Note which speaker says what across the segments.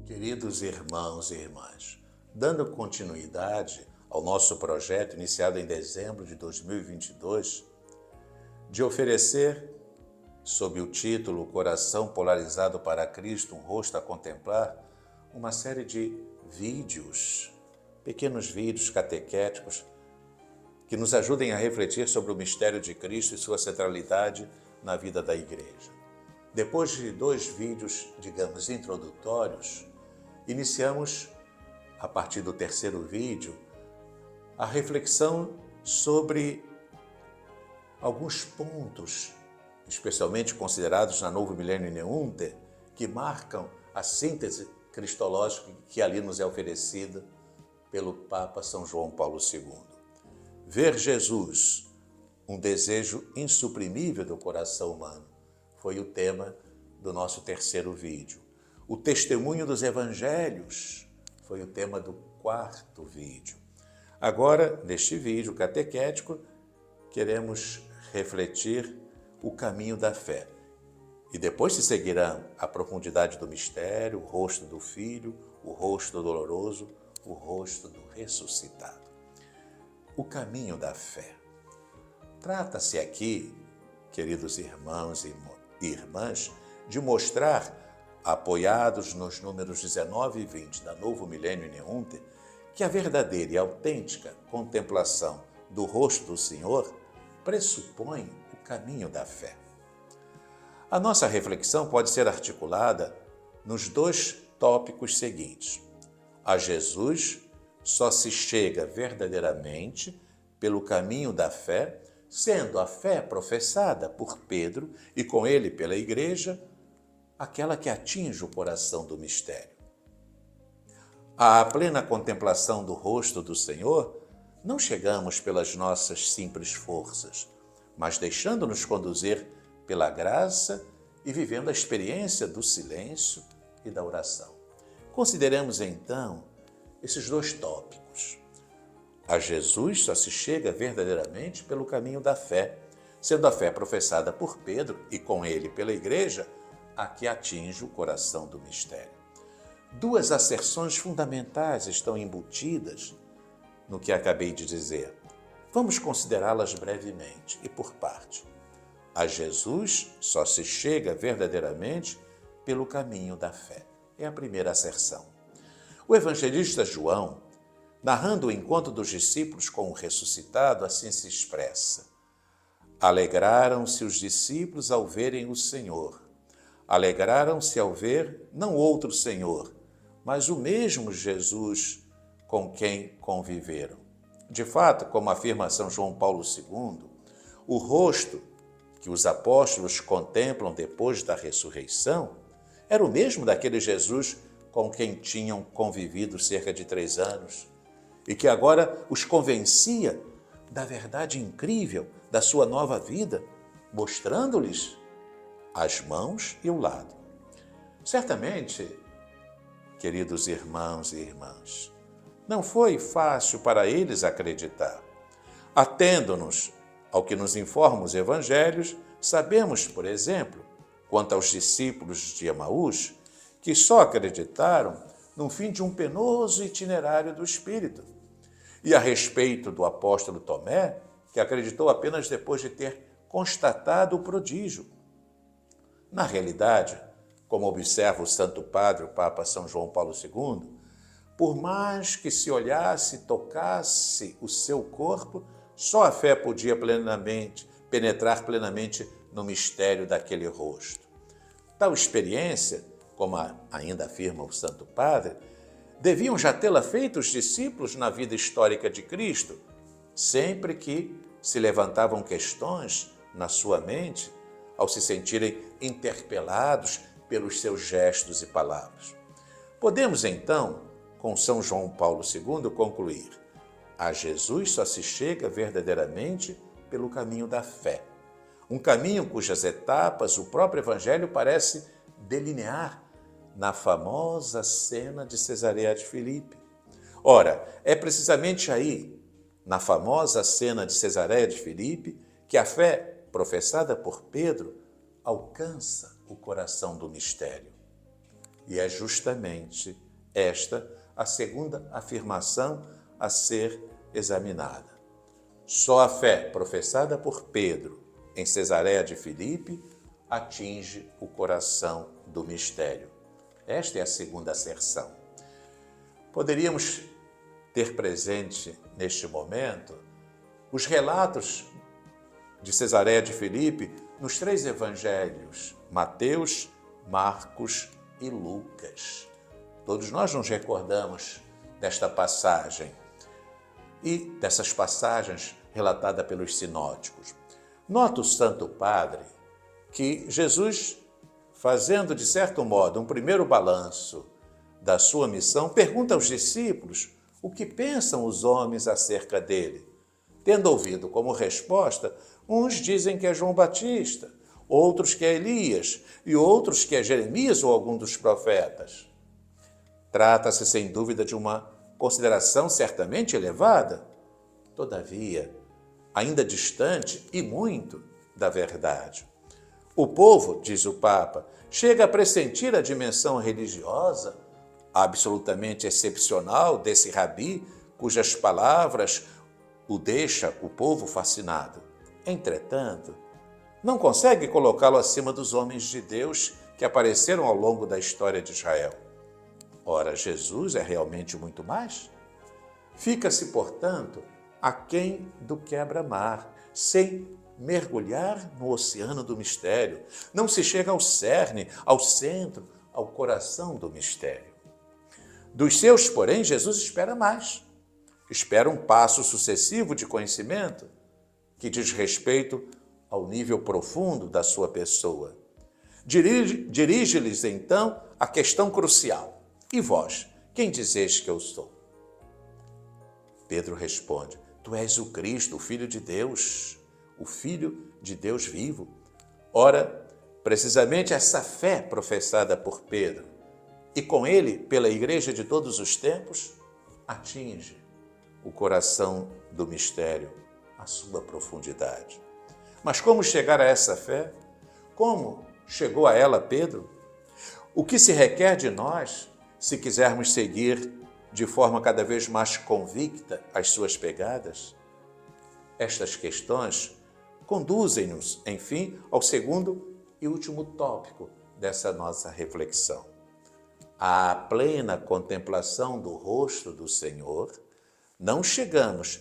Speaker 1: Queridos irmãos e irmãs, dando continuidade ao nosso projeto iniciado em dezembro de 2022, de oferecer, sob o título Coração Polarizado para Cristo, um rosto a contemplar, uma série de vídeos, pequenos vídeos catequéticos, que nos ajudem a refletir sobre o mistério de Cristo e sua centralidade na vida da Igreja. Depois de 2 vídeos, digamos, introdutórios, iniciamos, a partir do 3º vídeo, a reflexão sobre alguns pontos, especialmente considerados na Novo Millennium Neunte, que marcam a síntese cristológica que ali nos é oferecida pelo Papa São João Paulo II. Ver Jesus, um desejo insuprimível do coração humano, foi o tema do nosso 3º vídeo. O testemunho dos evangelhos foi o tema do 4º vídeo. Agora, neste vídeo catequético, queremos refletir o caminho da fé. E depois se seguirá a profundidade do mistério, o rosto do Filho, o rosto doloroso, o rosto do ressuscitado. O caminho da fé. Trata-se aqui, queridos irmãos e irmãs, de mostrar, apoiados nos números 19 e 20 da Novo Millennium Neunte, que a verdadeira e autêntica contemplação do rosto do Senhor pressupõe o caminho da fé. A nossa reflexão pode ser articulada nos 2 tópicos seguintes. A Jesus só se chega verdadeiramente pelo caminho da fé, sendo a fé professada por Pedro e com ele pela Igreja, aquela que atinge o coração do mistério. À plena contemplação do rosto do Senhor, não chegamos pelas nossas simples forças, mas deixando-nos conduzir pela graça e vivendo a experiência do silêncio e da oração. Consideremos então esses 2 tópicos. A Jesus só se chega verdadeiramente pelo caminho da fé, sendo a fé professada por Pedro e com ele pela Igreja, a que atinge o coração do mistério. 2 asserções fundamentais estão embutidas no que acabei de dizer. Vamos considerá-las brevemente e por parte. A Jesus só se chega verdadeiramente pelo caminho da fé. É a primeira asserção. O evangelista João, narrando o encontro dos discípulos com o ressuscitado, assim se expressa: Alegraram-se os discípulos ao verem o Senhor. Alegraram-se ao ver não outro Senhor, mas o mesmo Jesus com quem conviveram. De fato, como afirma São João Paulo II, o rosto que os apóstolos contemplam depois da ressurreição era o mesmo daquele Jesus com quem tinham convivido cerca de 3 anos e que agora os convencia da verdade incrível da sua nova vida, mostrando-lhes as mãos e o lado. Certamente, queridos irmãos e irmãs, não foi fácil para eles acreditar. Atendo-nos ao que nos informam os evangelhos, sabemos, por exemplo, quanto aos discípulos de Emaús, que só acreditaram no fim de um penoso itinerário do Espírito. E a respeito do apóstolo Tomé, que acreditou apenas depois de ter constatado o prodígio. Na realidade, como observa o Santo Padre, o Papa São João Paulo II, por mais que se olhasse e tocasse o seu corpo, só a fé podia penetrar plenamente no mistério daquele rosto. Tal experiência, como ainda afirma o Santo Padre, deviam já tê-la feito os discípulos na vida histórica de Cristo, sempre que se levantavam questões na sua mente, ao se sentirem interpelados pelos seus gestos e palavras. Podemos, então, com São João Paulo II, concluir: a Jesus só se chega verdadeiramente pelo caminho da fé, um caminho cujas etapas o próprio Evangelho parece delinear na famosa cena de Cesareia de Filipe. Ora, é precisamente aí, na famosa cena de Cesareia de Filipe, que a fé professada por Pedro alcança o coração do mistério. E é justamente esta a segunda afirmação a ser examinada. Só a fé professada por Pedro em Cesareia de Filipe atinge o coração do mistério. Esta é a segunda asserção. Poderíamos ter presente neste momento os relatos de Cesareia de Filipe nos 3 evangelhos, Mateus, Marcos e Lucas. Todos nós nos recordamos desta passagem e dessas passagens relatadas pelos sinóticos. Nota o Santo Padre que Jesus, fazendo de certo modo um primeiro balanço da sua missão, pergunta aos discípulos o que pensam os homens acerca dele. Tendo ouvido como resposta, uns dizem que é João Batista, outros que é Elias e outros que é Jeremias ou algum dos profetas. Trata-se, sem dúvida, de uma consideração certamente elevada, todavia, ainda distante e muito da verdade. O povo, diz o Papa, chega a pressentir a dimensão religiosa absolutamente excepcional desse rabi, cujas palavras o deixa o povo fascinado. Entretanto, não consegue colocá-lo acima dos homens de Deus que apareceram ao longo da história de Israel. Ora, Jesus é realmente muito mais? Fica-se, portanto, aquém do quebra-mar, sem mergulhar no oceano do mistério. Não se chega ao cerne, ao centro, ao coração do mistério. Dos seus, porém, Jesus espera mais. Espera um passo sucessivo de conhecimento que diz respeito ao nível profundo da sua pessoa. Dirige-lhes, então, a questão crucial. E vós, quem dizeis que eu sou? Pedro responde, tu és o Cristo, o Filho de Deus, o Filho de Deus vivo. Ora, precisamente essa fé professada por Pedro e com ele pela Igreja de todos os tempos, atinge o coração do mistério, a sua profundidade. Mas como chegar a essa fé? Como chegou a ela Pedro? O que se requer de nós, se quisermos seguir de forma cada vez mais convicta as suas pegadas? Estas questões conduzem-nos, enfim, ao segundo e último tópico dessa nossa reflexão. À plena contemplação do rosto do Senhor, não chegamos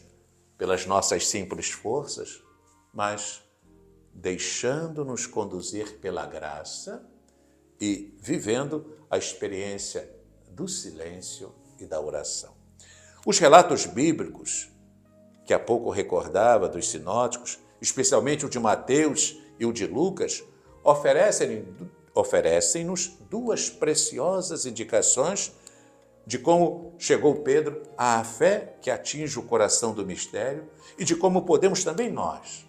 Speaker 1: pelas nossas simples forças, mas deixando-nos conduzir pela graça e vivendo a experiência do silêncio e da oração. Os relatos bíblicos, que há pouco recordava dos sinóticos, especialmente o de Mateus e o de Lucas, oferecem-nos duas preciosas indicações de como chegou Pedro à fé que atinge o coração do mistério e de como podemos também nós,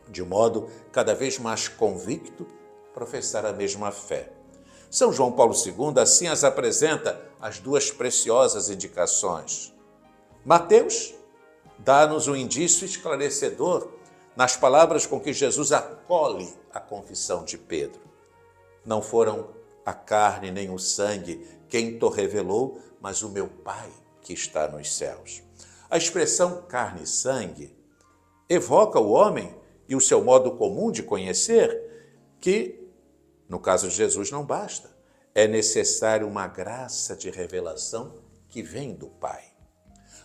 Speaker 1: de modo cada vez mais convicto, professar a mesma fé. São João Paulo II assim as apresenta as duas preciosas indicações. Mateus dá-nos um indício esclarecedor nas palavras com que Jesus acolhe a confissão de Pedro. Não foram a carne nem o sangue quem te revelou, mas o meu Pai que está nos céus. A expressão carne e sangue evoca o homem e o seu modo comum de conhecer, que, no caso de Jesus, não basta. É necessário uma graça de revelação que vem do Pai.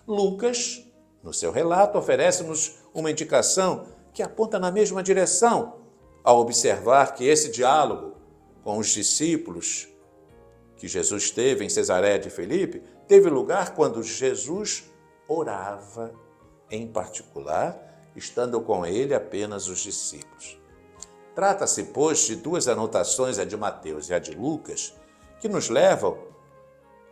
Speaker 1: Lucas, no seu relato, oferece-nos uma indicação que aponta na mesma direção, ao observar que esse diálogo com os discípulos que Jesus teve em Cesareia de Filipe teve lugar quando Jesus orava, em particular, estando com ele apenas os discípulos. Trata-se, pois, de duas anotações, a de Mateus e a de Lucas, que nos levam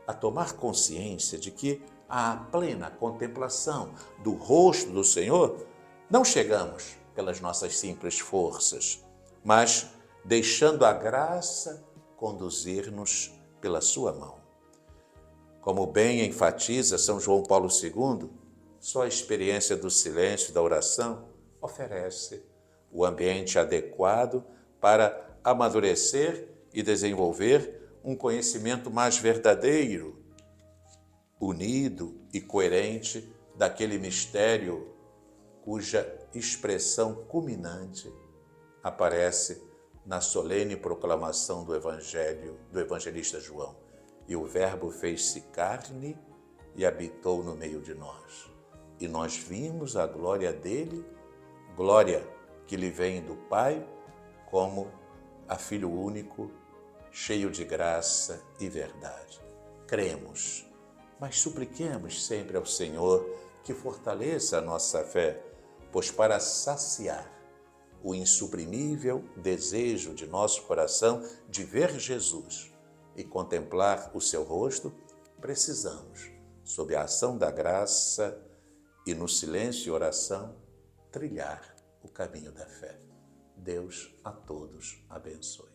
Speaker 1: a tomar consciência de que à plena contemplação do rosto do Senhor não chegamos pelas nossas simples forças, mas deixando a graça conduzir-nos pela sua mão. Como bem enfatiza São João Paulo II, só a experiência do silêncio e da oração oferece o ambiente adequado para amadurecer e desenvolver um conhecimento mais verdadeiro, unido e coerente daquele mistério cuja expressão culminante aparece na solene proclamação do Evangelho do evangelista João. E o Verbo fez-se carne e habitou no meio de nós. E nós vimos a glória dele, glória que lhe vem do Pai, como a Filho único, cheio de graça e verdade. Cremos, mas supliquemos sempre ao Senhor que fortaleça a nossa fé, pois para saciar o insuprimível desejo de nosso coração de ver Jesus e contemplar o seu rosto, precisamos, sob a ação da graça e no silêncio e oração, trilhar o caminho da fé. Deus a todos abençoe.